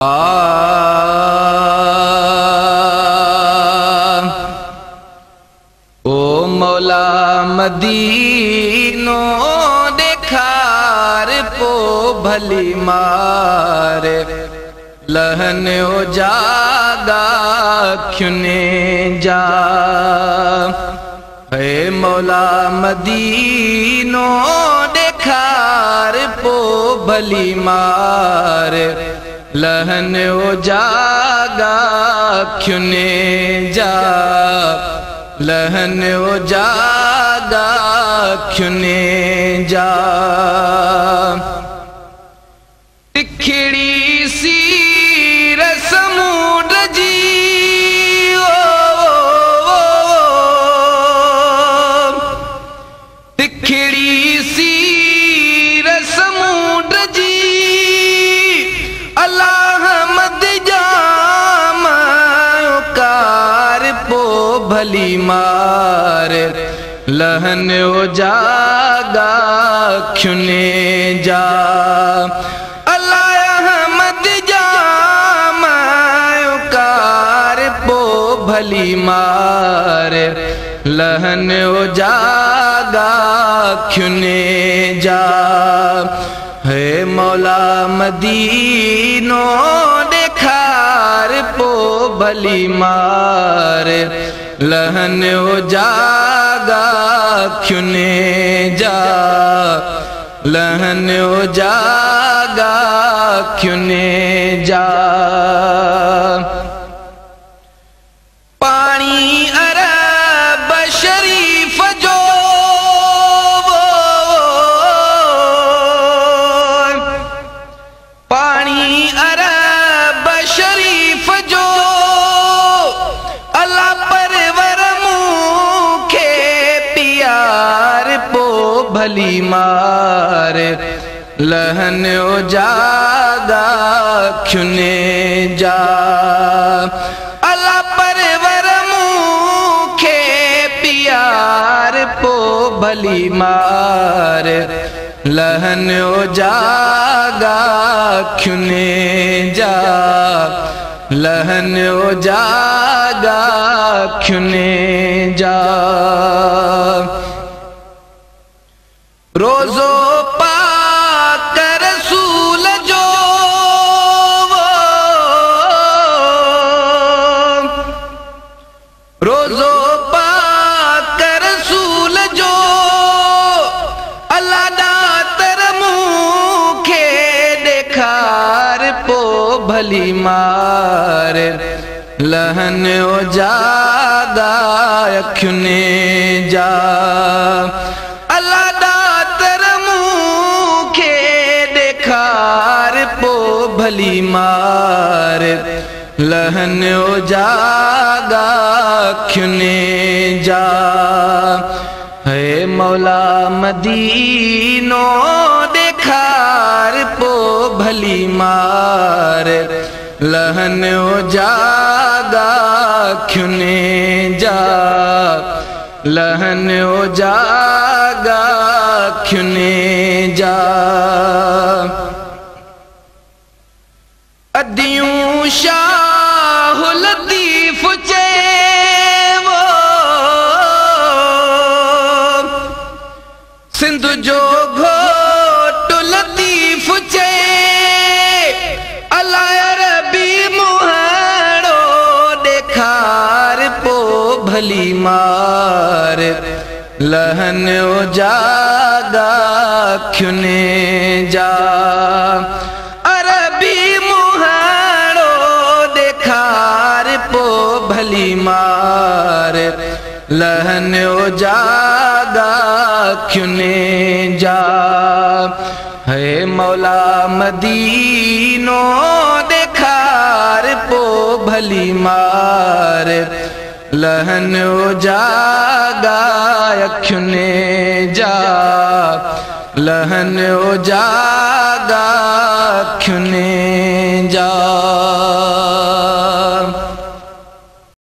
ओ मौला मदीनो देखार पो भली मार लहन ओ जागा क्युने जा है मौला मदीनो देखार पो भली मार लहन ओ जागा क्युने जा लहन ओ जागा क्युने जा तिखड़ी सी समुद्र जी तिखड़ी सी समुद्र जी अल्लाह मद जाम कार पो भली मार लहन ओ जागा क्युने जा अल्लाह मद जाम कार पो भली मार लहन ओ जागा क्युने जा है मौला मदीनो देखार पो भली मार लहन ओ जागा क्युने जा लहन ओ जागा क्युने जा पानी अरब शरीफ जो पानी अरब शरीफ जो अल्लाह परवर मुखे प्यार पो भली मार लहन ओ जागा क्युने जा अल्लाह परवर मुखे प्यार पो भली मार लहन ओ जागा क्युने जा लहन ओ जागा क्युने जा रोजो पाक रसूल जो रोजो पाक रसूल जो अल्लाह दातर मुखे देखार पो भली मार लहन ओ जागा क्युने जा अल्लाह दातर मुखे देखार पो भली मार लहन ओ जागा क्युने जा है मौला मदीनो देखार पो भली मार लहन ओ जागा क्युने जा लहन ओ जागा क्युने जा अदियूं शाह लतीफ चे वो सिंध जो घोट लतीफ चे अल्लाह अरबी मुहाड़ो देखार पो भली मार लहन ओ जागा क्युने जा पो भली मार लहन ओ जागा क्युने जा है मौला मदीनो देखार पो भली मार लहन ओ जागा क्युने जा लहन ओ जागा क्युने